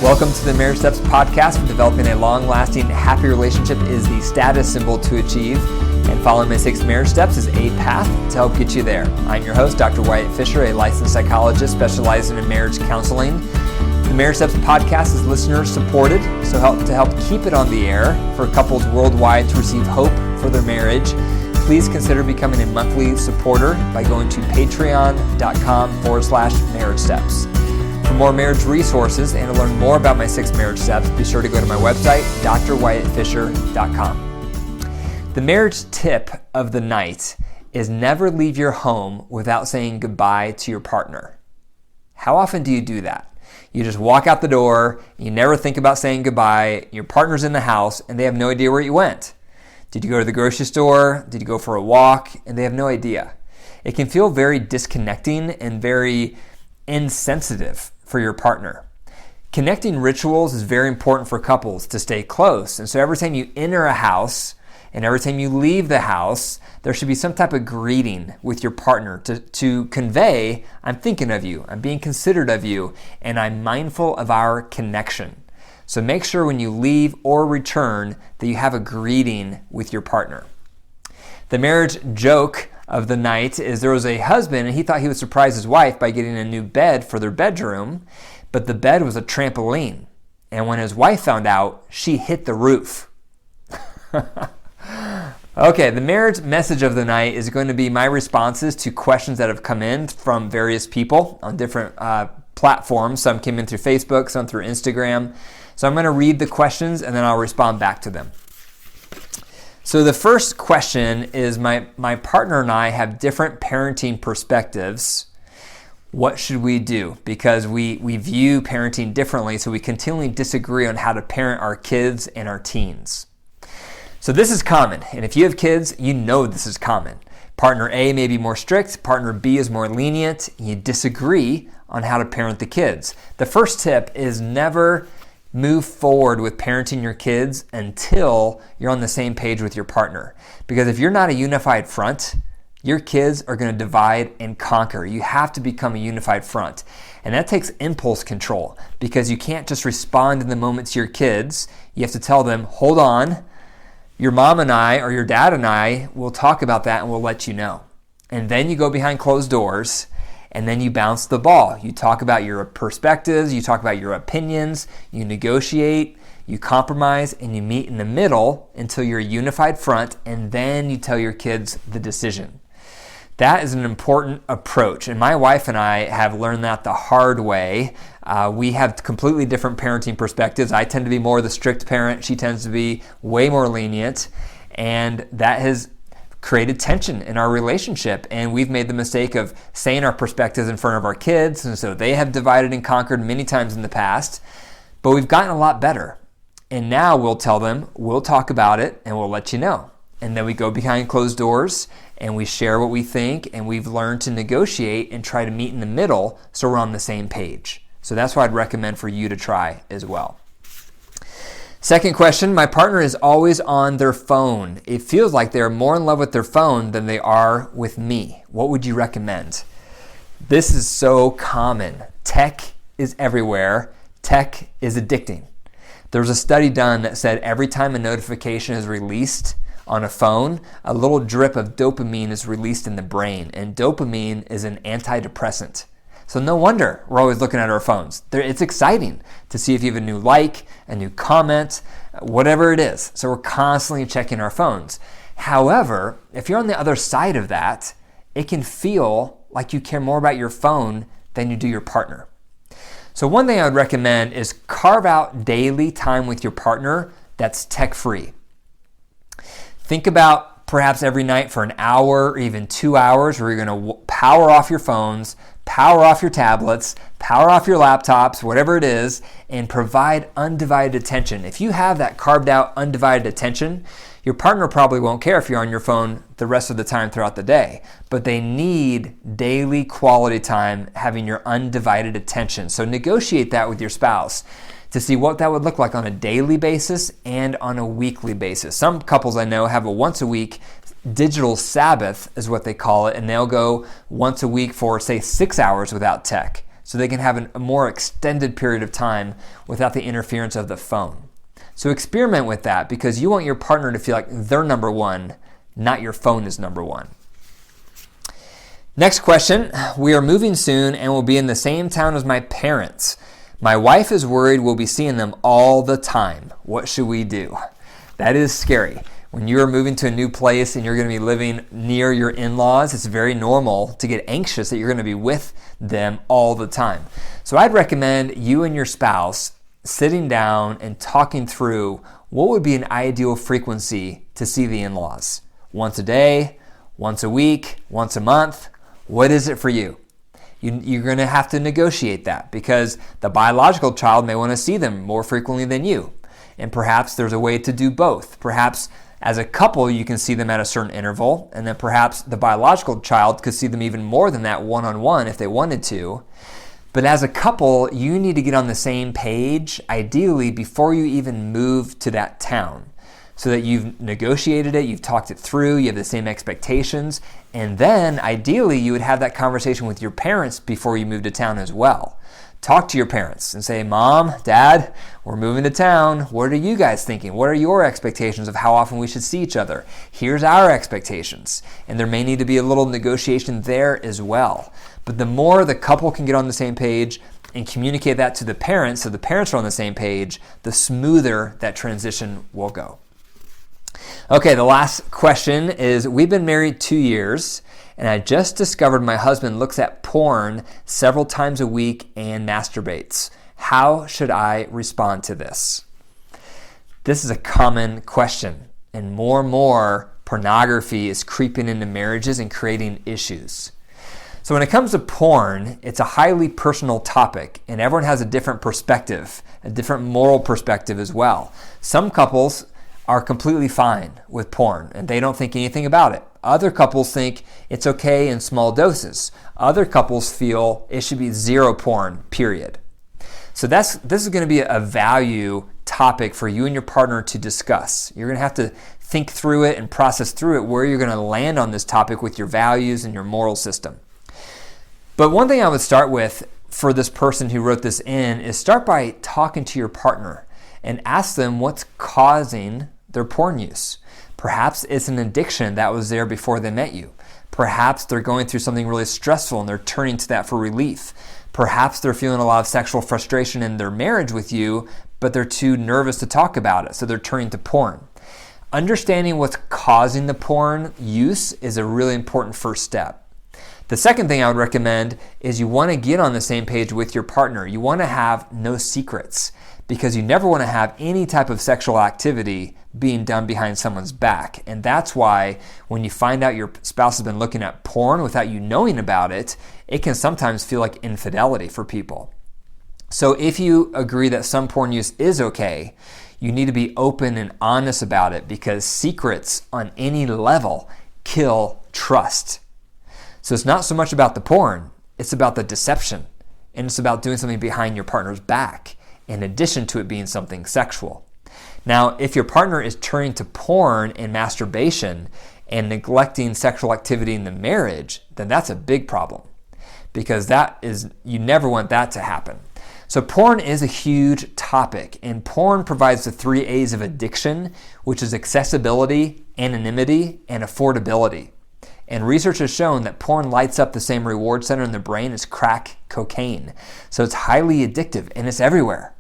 Welcome to the Marriage Steps podcast. For developing a long-lasting, happy relationship is the status symbol to achieve, and following my 6 marriage steps is a path to help get you there. I'm your host, Dr. Wyatt Fisher, a licensed psychologist specializing in marriage counseling. The Marriage Steps podcast is listener-supported, so to help keep it on the air for couples worldwide to receive hope for their marriage, please consider becoming a monthly supporter by going to patreon.com/marriage steps. For more marriage resources and to learn more about my 6 marriage steps, be sure to go to my website, drwyattfisher.com. The marriage tip of the night is never leave your home without saying goodbye to your partner. How often do you do that? You just walk out the door, you never think about saying goodbye, your partner's in the house, and they have no idea where you went. Did you go to the grocery store? Did you go for a walk? And they have no idea. It can feel very disconnecting and very insensitive for your partner. Connecting rituals is very important for couples to stay close. And so every time you enter a house and every time you leave the house, there should be some type of greeting with your partner to convey, I'm thinking of you, I'm being considerate of you, and I'm mindful of our connection. So make sure when you leave or return that you have a greeting with your partner. The marriage joke of the night is there was a husband and he thought he would surprise his wife by getting a new bed for their bedroom, but the bed was a trampoline. And when his wife found out, she hit the roof. Okay, the marriage message of the night is going to be my responses to questions that have come in from various people on different platforms. Some came in through Facebook, some through Instagram. So I'm going to read the questions and then I'll respond back to them. So the first question is, my partner and I have different parenting perspectives. What should we do? Because we view parenting differently, so we continually disagree on how to parent our kids and our teens. So this is common, and if you have kids, you know this is common. Partner A may be more strict, partner B is more lenient, you disagree on how to parent the kids. The first tip is never move forward with parenting your kids until you're on the same page with your partner. Because if you're not a unified front, your kids are going to divide and conquer. You have to become a unified front. And that takes impulse control, because you can't just respond in the moment to your kids. You have to tell them, hold on, your mom and I or your dad and I will talk about that and we'll let you know. And then you go behind closed doors and then you bounce the ball. You talk about your perspectives, you talk about your opinions, you negotiate, you compromise, and you meet in the middle until you're a unified front, and then you tell your kids the decision. That is an important approach, and my wife and I have learned that the hard way. We have completely different parenting perspectives. I tend to be more the strict parent. She tends to be way more lenient, and that has created tension in our relationship, and we've made the mistake of saying our perspectives in front of our kids, and so they have divided and conquered many times in the past, but we've gotten a lot better. And now we'll tell them, we'll talk about it, and we'll let you know. And then we go behind closed doors, and we share what we think, and we've learned to negotiate and try to meet in the middle so we're on the same page. So that's what I'd recommend for you to try as well. Second question, my partner is always on their phone. It feels like they're more in love with their phone than they are with me. What would you recommend? This is so common. Tech is everywhere. Tech is addicting. There was a study done that said every time a notification is released on a phone, a little drip of dopamine is released in the brain, and dopamine is an antidepressant. So no wonder we're always looking at our phones. It's exciting to see if you have a new like, a new comment, whatever it is. So we're constantly checking our phones. However, if you're on the other side of that, it can feel like you care more about your phone than you do your partner. So one thing I would recommend is carve out daily time with your partner that's tech-free. Think about perhaps every night for an hour or even 2 hours where you're going to power off your phones, power off your tablets, power off your laptops, whatever it is, and provide undivided attention. If you have that carved out undivided attention, your partner probably won't care if you're on your phone the rest of the time throughout the day, but they need daily quality time having your undivided attention. So negotiate that with your spouse to see what that would look like on a daily basis and on a weekly basis. Some couples I know have a once a week digital Sabbath is what they call it, and they'll go once a week for, say, 6 hours without tech. so they can have a more extended period of time without the interference of the phone. So experiment with that, because you want your partner to feel like they're number one, not your phone is number one. Next question. We are moving soon and will be in the same town as my parents. My wife is worried we'll be seeing them all the time. What should we do? That is scary. When you're moving to a new place and you're going to be living near your in-laws, it's very normal to get anxious that you're going to be with them all the time. So I'd recommend you and your spouse sitting down and talking through what would be an ideal frequency to see the in-laws. Once a day, once a week, once a month. What is it for you? You're going to have to negotiate that, because the biological child may want to see them more frequently than you. And perhaps there's a way to do both. Perhaps as a couple, you can see them at a certain interval, and then perhaps the biological child could see them even more than that one-on-one if they wanted to. But as a couple, you need to get on the same page, ideally before you even move to that town, so that you've negotiated it, you've talked it through, you have the same expectations, and then ideally you would have that conversation with your parents before you move to town as well. Talk to your parents and say, Mom, Dad, we're moving to town. What are you guys thinking? What are your expectations of how often we should see each other? Here's our expectations. And there may need to be a little negotiation there as well. But the more the couple can get on the same page and communicate that to the parents, so the parents are on the same page, the smoother that transition will go. Okay, the last question is, we've been married 2 years, and I just discovered my husband looks at porn several times a week and masturbates. How should I respond to this? This is a common question, and more pornography is creeping into marriages and creating issues. So when it comes to porn, it's a highly personal topic, and everyone has a different perspective, a different moral perspective as well. Some couples are completely fine with porn and they don't think anything about it. Other couples think it's okay in small doses. Other couples feel it should be zero porn, period. So this is going to be a value topic for you and your partner to discuss. You're going to have to think through it and process through it where you're going to land on this topic with your values and your moral system. But one thing I would start with for this person who wrote this in is start by talking to your partner and ask them what's causing their porn use. Perhaps it's an addiction that was there before they met you. Perhaps they're going through something really stressful and they're turning to that for relief. Perhaps they're feeling a lot of sexual frustration in their marriage with you, but they're too nervous to talk about it, so they're turning to porn. Understanding what's causing the porn use is a really important first step. The second thing I would recommend is you want to get on the same page with your partner. You want to have no secrets, because you never want to have any type of sexual activity being done behind someone's back. And that's why when you find out your spouse has been looking at porn without you knowing about it, it can sometimes feel like infidelity for people. So if you agree that some porn use is okay, you need to be open and honest about it, because secrets on any level kill trust. So it's not so much about the porn, it's about the deception. And it's about doing something behind your partner's back, in addition to it being something sexual. Now, if your partner is turning to porn and masturbation and neglecting sexual activity in the marriage, then that's a big problem, because you never want that to happen. So porn is a huge topic, and porn provides the 3 A's of addiction, which is accessibility, anonymity, and affordability. And research has shown that porn lights up the same reward center in the brain as crack cocaine. So it's highly addictive and it's everywhere.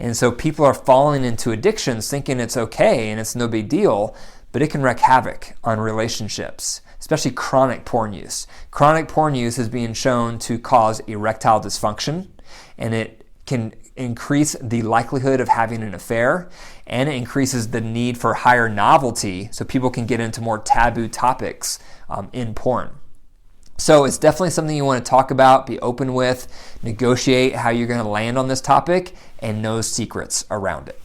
And so people are falling into addictions thinking it's okay and it's no big deal, but it can wreak havoc on relationships, especially chronic porn use. Chronic porn use is being shown to cause erectile dysfunction, and it can increase the likelihood of having an affair, and it increases the need for higher novelty so people can get into more taboo topics in porn. So it's definitely something you want to talk about, be open with, negotiate how you're going to land on this topic, and no secrets around it.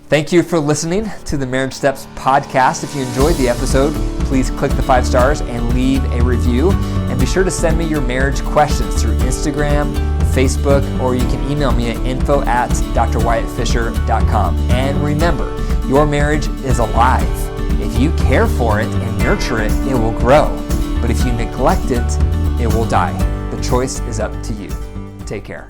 Thank you for listening to the Marriage Steps podcast. If you enjoyed the episode, please click the 5 stars and leave a review. And be sure to send me your marriage questions through Instagram, Facebook, or you can email me at info@drwyattfisher.com. And remember, your marriage is alive. If you care for it and nurture it, it will grow. But if you neglect it, it will die. The choice is up to you. Take care.